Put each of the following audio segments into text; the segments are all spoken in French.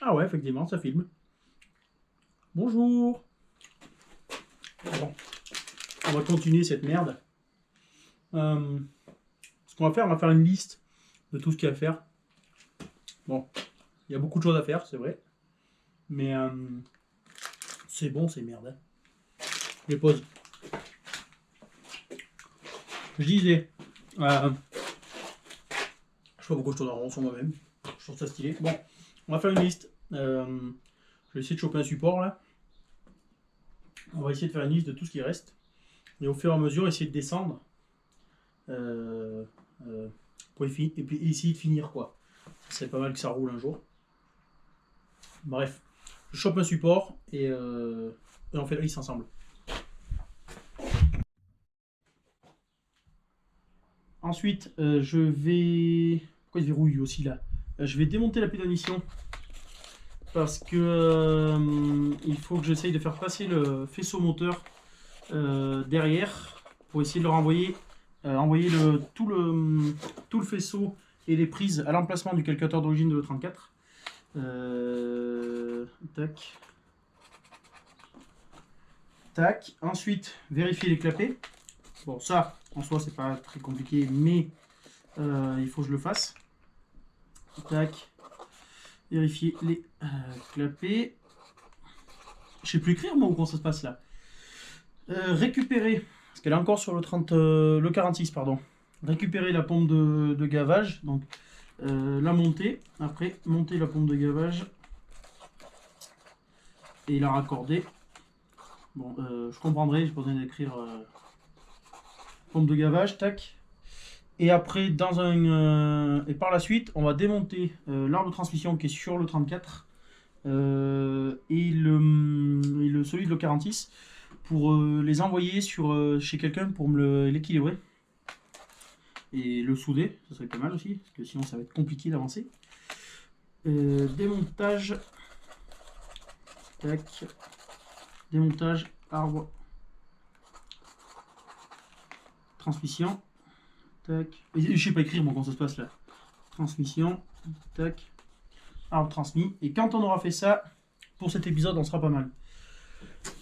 Ah ouais, effectivement, ça filme. Bonjour. Bon, on va continuer cette merde. Ce qu'on va faire une liste de tout ce qu'il y a à faire. Bon, il y a beaucoup de choses à faire, c'est vrai. Mais c'est bon, c'est merde. Je les pose. Je disais, je sais pas pourquoi je tourne en rond sur moi-même. Je trouve ça stylé. Bon, on va faire une liste. Je vais essayer de choper un support là. On va essayer de faire une liste de tout ce qui reste. Et au fur et à mesure, essayer de descendre. Pour et puis essayer de finir quoi. C'est pas mal que ça roule un jour. Bref, je chope un support et on fait la liste ensemble. Ensuite, je vais... Pourquoi il verrouille aussi là? Je vais démonter la pédanition parce que il faut que j'essaye de faire passer le faisceau moteur derrière pour essayer de le renvoyer, envoyer tout le faisceau et les prises à l'emplacement du calculateur d'origine de l'E34. Tac. Tac. Ensuite, vérifier les clapets. Bon, ça, en soi, c'est pas très compliqué, mais il faut que je le fasse. Tac. Vérifier les clapets. Je sais plus écrire, moi, ou comment ça se passe là. Récupérer, parce qu'elle est encore sur le 46, pardon. Récupérer la pompe de gavage, donc la monter. Après, monter la pompe de gavage et la raccorder. Bon, je comprendrai, j'ai pas besoin d'écrire pompe de gavage, tac. Et après, et par la suite, on va démonter l'arbre de transmission qui est sur le 34 et celui de le 46 pour les envoyer chez quelqu'un pour me l'équilibrer. Et le souder, ça serait pas mal aussi, parce que sinon ça va être compliqué d'avancer. Démontage. Tac. Démontage, arbre. Transmission. Tac. Je sais pas écrire moi comment ça se passe là. Transmission. Tac. Arbre transmis. Et quand on aura fait ça, pour cet épisode, on sera pas mal.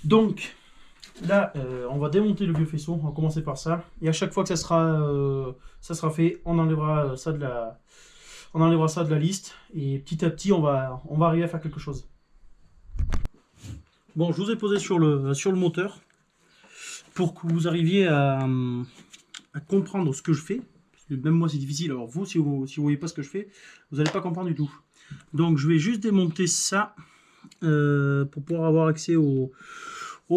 Donc, là, on va démonter le vieux faisceau. On va commencer par ça. Et à chaque fois que ça sera fait, on enlèvera ça de la liste. Et petit à petit, on va arriver à faire quelque chose. Bon, je vous ai posé sur le moteur pour que vous arriviez à comprendre ce que je fais. Parce que même moi, c'est difficile. Alors vous, si vous voyez pas ce que je fais, vous n'allez pas comprendre du tout. Donc, je vais juste démonter ça pour pouvoir avoir accès au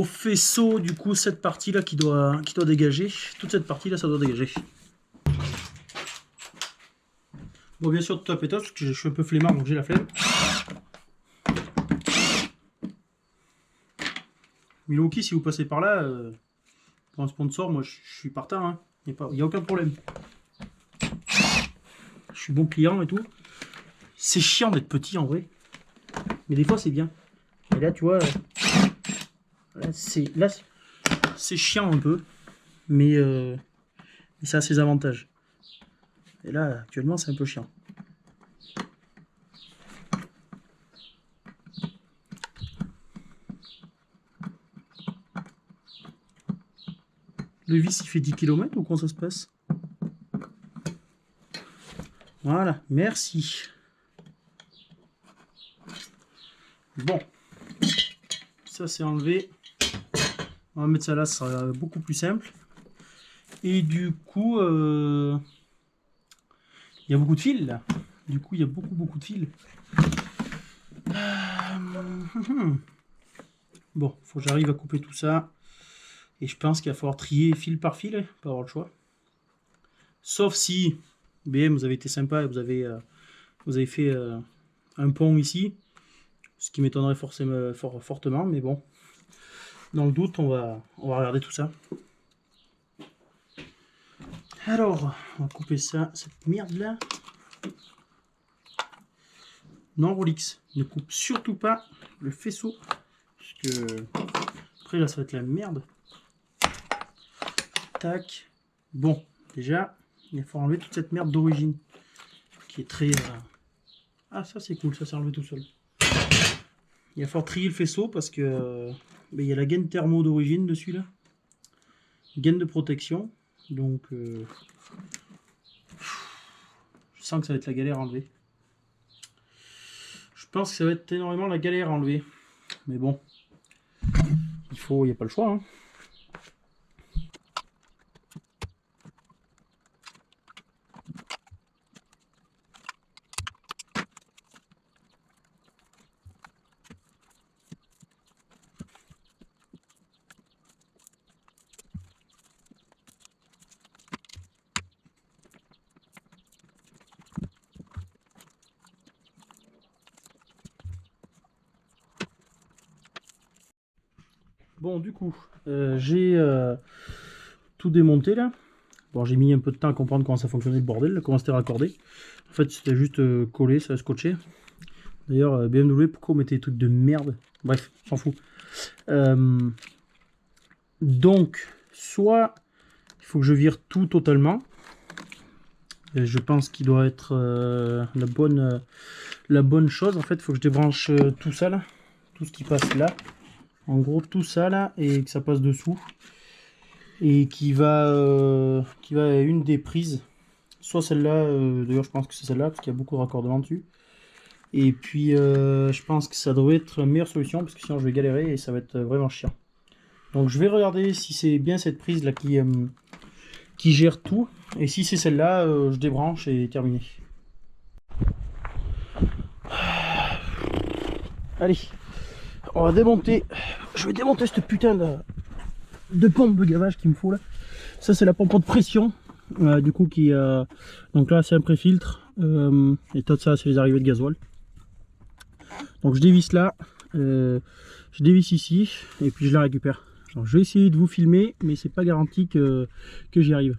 faisceau. Du coup, cette partie-là qui doit dégager. Toute cette partie-là, ça doit dégager. Bon, bien sûr, tout à pétage, parce que je suis un peu flemmard, donc j'ai la flemme. Milwaukee, si vous passez par là, pour un sponsor, moi je suis partant, hein. Il n'y a aucun problème. Je suis bon client et tout. C'est chiant d'être petit en vrai, mais des fois c'est bien. Et là, tu vois, là c'est chiant un peu, mais ça a ses avantages. Et là, actuellement, c'est un peu chiant. Le vis, il fait 10 km ou comment ça se passe? Voilà, merci. Bon, ça c'est enlevé. On va mettre ça là, ça sera beaucoup plus simple. Et du coup, il y a beaucoup de fils là. Du coup, il y a beaucoup de fils. Bon, faut que j'arrive à couper tout ça. Et je pense qu'il va falloir trier fil par fil, pas avoir le choix. Sauf si, BM, vous avez été sympa et vous avez fait un pont ici. Ce qui m'étonnerait fortement, mais bon. Dans le doute, on va regarder tout ça. Alors, on va couper ça, cette merde là. Non, Rolex, ne coupe surtout pas le faisceau. Parce que après là, ça va être la merde. Tac. Bon, déjà, il faut enlever toute cette merde d'origine. Qui est très... Ah, ça c'est cool, ça s'est enlevé tout seul. Il va falloir trier le faisceau parce que il y a la gaine thermo d'origine dessus là. Gaine de protection. Donc je sens que ça va être la galère à enlever. Je pense que ça va être énormément la galère à enlever. Mais bon, il n'y a pas le choix. Hein. Bon, du coup, j'ai tout démonté là. Bon, j'ai mis un peu de temps à comprendre comment ça fonctionnait le bordel, là, comment c'était raccordé. En fait, c'était juste collé, ça scotché. D'ailleurs, BMW, pourquoi on mettait des trucs de merde? Bref, s'en fout. Donc, soit il faut que je vire tout totalement. Et je pense qu'il doit être la bonne chose. En fait, il faut que je débranche tout ça là, tout ce qui passe là. En gros, tout ça là, et que ça passe dessous. Et qui va à une des prises. Soit celle-là, d'ailleurs je pense que c'est celle-là, parce qu'il y a beaucoup de raccordements dessus. Et puis je pense que ça doit être la meilleure solution, parce que sinon je vais galérer et ça va être vraiment chiant. Donc je vais regarder si c'est bien cette prise là qui gère tout. Et si c'est celle-là, je débranche et terminé. Allez, on va démonter. Je vais démonter cette putain de pompe de gavage qu'il me faut là. Ça c'est la pompe de pression. Du coup qui donc là c'est un pré-filtre et tout ça c'est les arrivées de gasoil. Donc je dévisse là, je dévisse ici et puis je la récupère. Alors, je vais essayer de vous filmer mais c'est pas garanti que j'y arrive.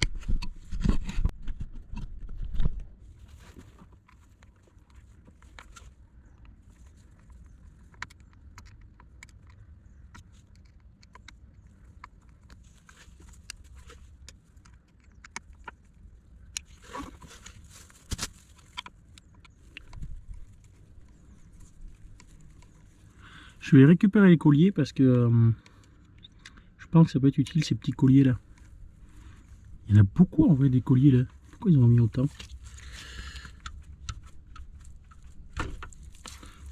Je vais récupérer les colliers parce que je pense que ça peut être utile ces petits colliers là. Il y en a beaucoup en vrai des colliers là. Pourquoi ils en ont mis autant?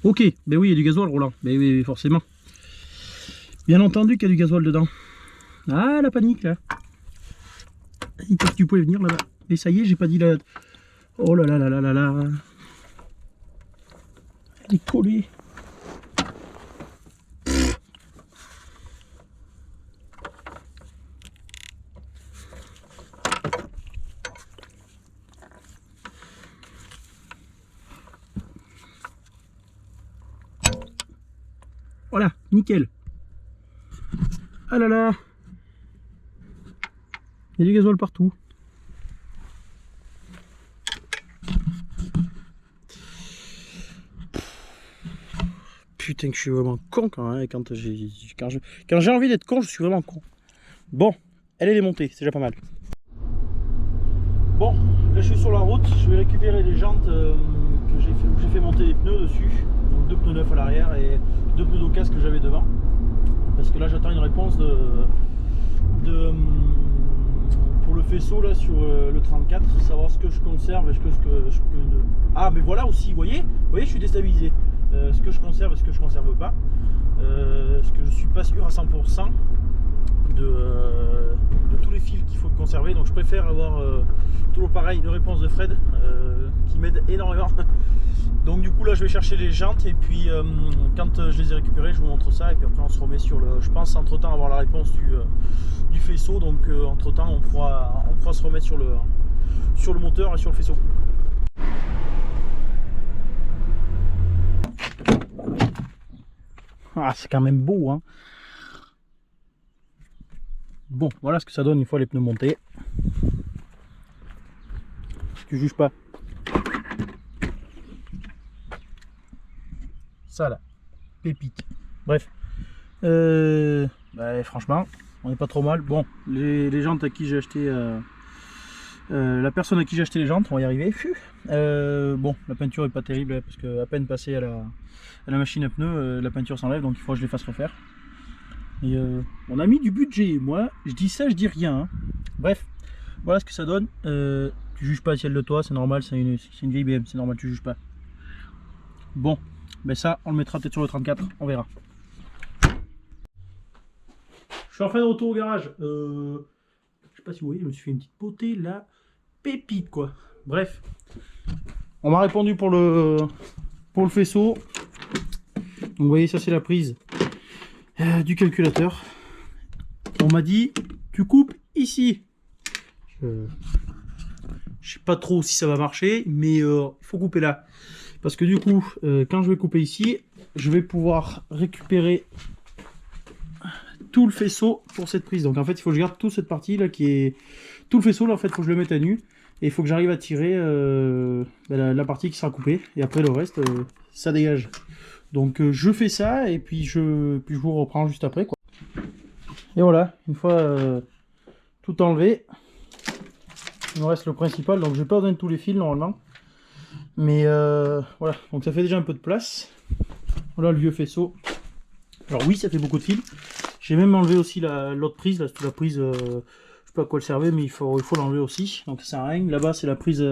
Ok, ben oui il y a du gasoil Roland. Ben oui forcément. Bien entendu qu'il y a du gasoil dedans. Ah la panique là. Il peut que tu pouvais venir là-bas. Mais ça y est, j'ai pas dit là. Oh là là là là là là. Elle est collée. Voilà, nickel. Ah là là. Il y a du gasoil partout. Putain que je suis vraiment con quand même. Quand j'ai envie d'être con, je suis vraiment con. Bon, elle est démontée, c'est déjà pas mal. Bon, là je suis sur la route, je vais récupérer les jantes que j'ai fait monter les pneus dessus. Donc 2 pneus neufs à l'arrière et 2 pneus d'occasion que j'avais devant. Parce que là j'attends une réponse pour le faisceau là sur le 34, savoir ce que je conserve et ce que Ah mais voilà aussi, vous voyez je suis déstabilisé. Ce que je conserve et ce que je conserve pas. Ce que je suis pas sûr à 100% de tous les fils qu'il faut conserver, donc je préfère avoir toujours pareil une réponse de Fred qui m'aide énormément. Donc du coup là je vais chercher les jantes et puis quand je les ai récupérées je vous montre ça et puis après on se remet sur le, je pense entre temps avoir la réponse du faisceau, donc entre temps on pourra se remettre sur le moteur et sur le faisceau. Ah c'est quand même beau hein. Bon, voilà ce que ça donne une fois les pneus montés. Tu juges pas. Ça là, pépite. Bref. Bah, franchement, on n'est pas trop mal. Bon, les jantes à qui j'ai acheté La personne à qui j'ai acheté les jantes, on va y arriver. Bon, la peinture est pas terrible hein, parce que à peine passé à la machine à pneus, la peinture s'enlève, donc il faut que je les fasse refaire. Et on a mis du budget, moi je dis ça, je dis rien. Hein. Bref, voilà ce que ça donne. Tu juges pas ciel de toi, c'est normal, c'est une vieille BM, c'est normal, tu juges pas. Bon, ben ça, on le mettra peut-être sur le 34, on verra. Je suis en fin de retour au garage. Je sais pas si vous voyez, je me suis fait une petite potée là. Pépite quoi. Bref, on m'a répondu pour le faisceau. Donc vous voyez, ça c'est la prise du calculateur. On m'a dit tu coupes ici. Je sais pas trop si ça va marcher, mais il faut couper là. Parce que du coup, quand je vais couper ici, je vais pouvoir récupérer tout le faisceau pour cette prise. Donc en fait, il faut que je garde toute cette partie là qui est... Tout le faisceau là, en fait, il faut que je le mette à nu. Et il faut que j'arrive à tirer la partie qui sera coupée. Et après le reste, ça dégage. Donc je fais ça et puis je vous reprends juste après, quoi. Et voilà, une fois tout enlevé, il me reste le principal. Donc je vais pas besoin de tous les fils normalement. Mais voilà, donc ça fait déjà un peu de place. Voilà le vieux faisceau. Alors oui, ça fait beaucoup de fils. J'ai même enlevé aussi l'autre prise. Là, c'est la prise... je sais pas à quoi elle servait, mais il faut l'enlever aussi. Donc ça sert à rien. Là-bas, c'est la prise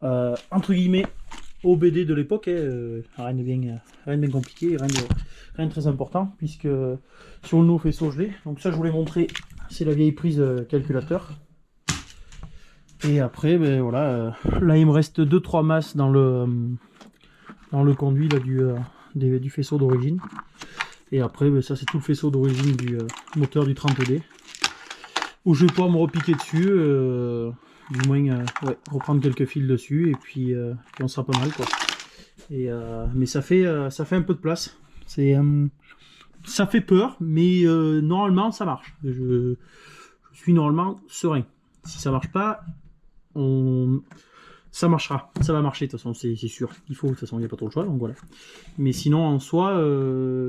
entre guillemets OBD de l'époque. Rien de bien compliqué, rien de très important, puisque sur le nouveau faisceau, je l'ai. Donc ça, je vous l'ai montré. C'est la vieille prise calculateur. Et après, ben voilà. Là, il me reste 2-3 masses dans le conduit là, du faisceau d'origine. Et après, ben, ça, c'est tout le faisceau d'origine du moteur du 30D. Où je vais pouvoir me repiquer dessus, du moins ouais, reprendre quelques fils dessus, et puis on sera pas mal quoi. Et, mais ça fait un peu de place. Ça fait peur, mais normalement ça marche. Je suis normalement serein. Si ça marche pas, ça marchera. Ça va marcher de toute façon, c'est sûr. Il faut, de toute façon, il n'y a pas trop le choix, donc voilà. Mais sinon en soi,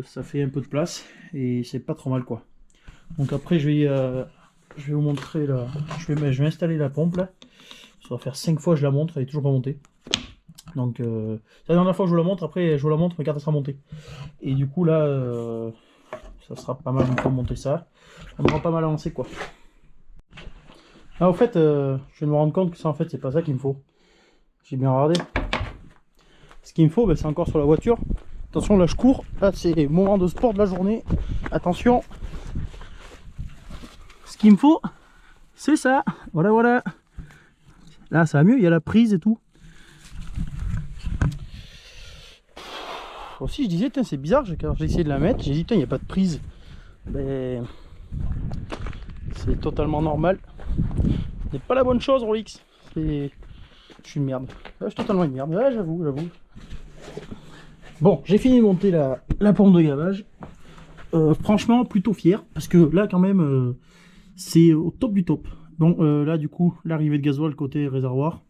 ça fait un peu de place, et c'est pas trop mal quoi. Donc après je vais vous montrer là. Je vais installer la pompe là. Ça va faire 5 fois que je la montre, elle est toujours pas montée. Donc c'est la dernière fois que je vous la montre, après je vous la montre mais quand elle sera montée. Et du coup là ça sera pas mal pour monter ça. On aura pas mal avancé quoi. Ah au fait je vais me rendre compte que ça en fait c'est pas ça qu'il me faut. J'ai bien regardé. Ce qu'il me faut ben, c'est encore sur la voiture. Attention là je cours, là c'est le moment de sport de la journée. Attention. Ce qu'il me faut, c'est ça. Voilà, voilà. Là, ça va mieux, il y a la prise et tout. Aussi, je disais, c'est bizarre, quand j'ai essayé de la mettre, j'ai dit, il n'y a pas de prise. Mais c'est totalement normal. C'est pas la bonne chose, Rolex. Je suis une merde. Là, je suis totalement une merde. Ouais, j'avoue. Bon, j'ai fini de monter la pompe de gavage. Franchement, plutôt fier. Parce que là, quand même... c'est au top du top. Donc là du coup l'arrivée de gasoil côté réservoir.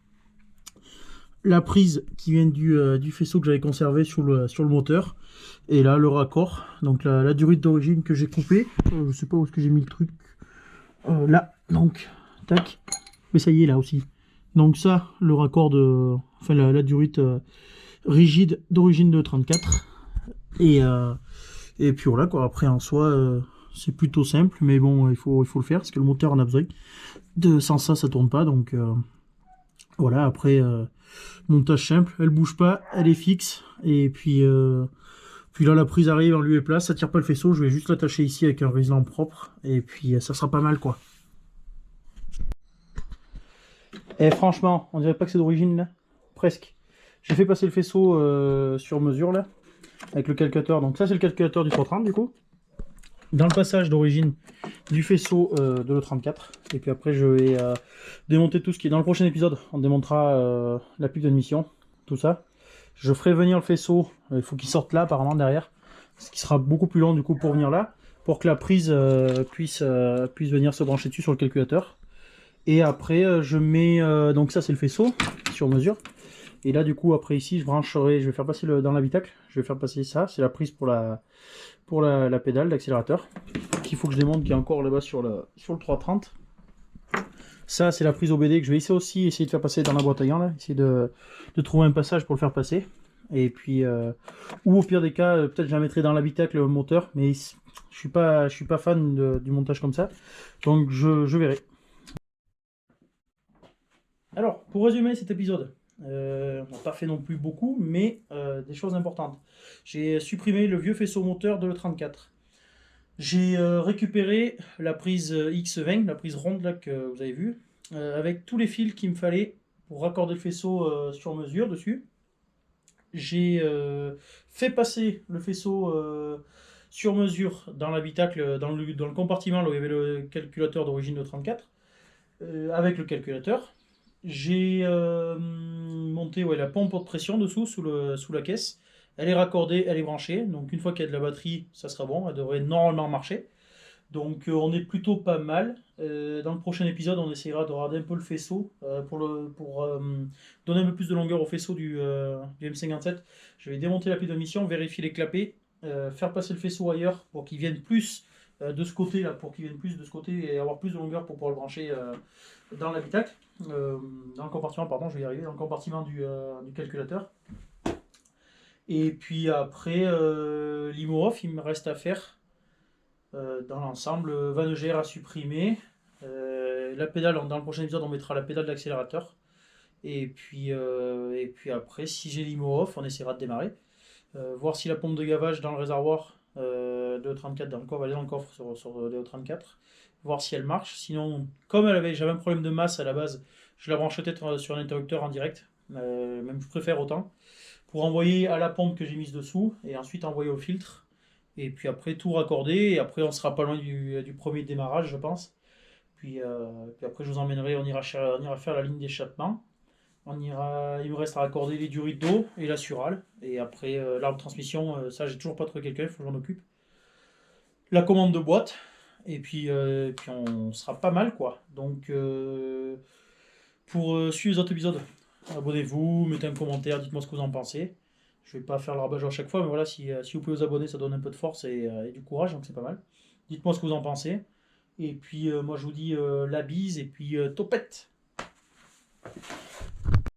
La prise qui vient du faisceau que j'avais conservé sur le moteur. Et là le raccord. Donc la durite d'origine que j'ai coupée. Je sais pas où est-ce que j'ai mis le truc. Là, donc, tac. Mais ça y est là aussi. Donc ça, le raccord de... Enfin la durite rigide d'origine de 34. Et puis voilà quoi, après en soi... c'est plutôt simple, mais bon, il faut le faire parce que le moteur en a besoin. Sans ça, ça tourne pas. Donc voilà, après, montage simple, elle bouge pas, elle est fixe. Et puis là, la prise arrive en lieu et place, ça tire pas le faisceau. Je vais juste l'attacher ici avec un ruisselant propre. Et puis ça sera pas mal quoi. Et franchement, on dirait pas que c'est d'origine là. Presque. J'ai fait passer le faisceau sur mesure là, avec le calculateur. Donc ça, c'est le calculateur du 330 du coup. Dans le passage d'origine du faisceau de l'E34. Et puis après je vais démonter tout ce qui est dans le prochain épisode. On démontera la pipe d'admission, tout ça. Je ferai venir le faisceau, il faut qu'il sorte là apparemment derrière. Ce qui sera beaucoup plus long du coup pour venir là. Pour que la prise puisse venir se brancher dessus sur le calculateur. Et après je mets, donc ça c'est le faisceau sur mesure. Et là du coup après ici je brancherai, je vais faire passer dans l'habitacle, je vais faire passer ça, c'est la prise pour la pédale d'accélérateur qu'il faut que je démonte, qui est encore là-bas sur le 330. Ça, c'est la prise OBD que je vais essayer de faire passer dans la boîte à gants, là. Essayer de trouver un passage pour le faire passer. Et puis, ou au pire des cas, peut-être je la mettrai dans l'habitacle moteur, mais je suis pas fan du montage comme ça. Donc, je verrai. Alors, pour résumer cet épisode, on n'a pas fait non plus beaucoup, mais des choses importantes. J'ai supprimé le vieux faisceau moteur de l'E34. J'ai récupéré la prise X20, la prise ronde là que vous avez vue, avec tous les fils qu'il me fallait pour raccorder le faisceau sur mesure dessus. J'ai fait passer le faisceau sur mesure dans l'habitacle, dans le compartiment là où il y avait le calculateur d'origine de 34, avec le calculateur. J'ai monté la pompe de pression dessous, sous la caisse. Elle est raccordée, elle est branchée. Donc une fois qu'il y a de la batterie, ça sera bon. Elle devrait normalement marcher. Donc on est plutôt pas mal. Dans le prochain épisode, on essaiera de regarder un peu le faisceau pour donner un peu plus de longueur au faisceau du M57. Je vais démonter la pile de mission, vérifier les clapets, faire passer le faisceau ailleurs pour qu'il vienne plus de ce côté là, pour qu'il vienne plus de ce côté et avoir plus de longueur pour pouvoir le brancher dans l'habitacle, dans le compartiment, pardon, je vais y arriver, dans le compartiment du calculateur. Et puis après, l'IMO-OFF, il me reste à faire dans l'ensemble, van EGR à supprimer. La pédale, dans le prochain épisode, on mettra la pédale d'accélérateur. Et puis après, si j'ai l'IMO-OFF, on essaiera de démarrer. Voir si la pompe de gavage dans le réservoir de 34 va aller dans le coffre sur le 34, voir si elle marche. Sinon, comme j'avais un problème de masse à la base, je la branche peut-être sur un interrupteur en direct, même je préfère autant, pour envoyer à la pompe que j'ai mise dessous et ensuite envoyer au filtre. Et puis après tout raccorder, et après on sera pas loin du premier démarrage, je pense. Puis après je vous emmènerai, on ira faire la ligne d'échappement. Il me reste à raccorder les durits d'eau et la surale. Et après, l'arbre de transmission, ça, j'ai toujours pas trouvé quelqu'un, il faut que j'en occupe. La commande de boîte. Et puis on sera pas mal, quoi. Donc, pour suivre les autres épisodes, abonnez-vous, mettez un commentaire, dites-moi ce que vous en pensez. Je vais pas faire le rabat à chaque fois, mais voilà, si vous pouvez vous abonner, ça donne un peu de force et du courage, donc c'est pas mal. Dites-moi ce que vous en pensez. Et puis, moi, je vous dis la bise et puis topette!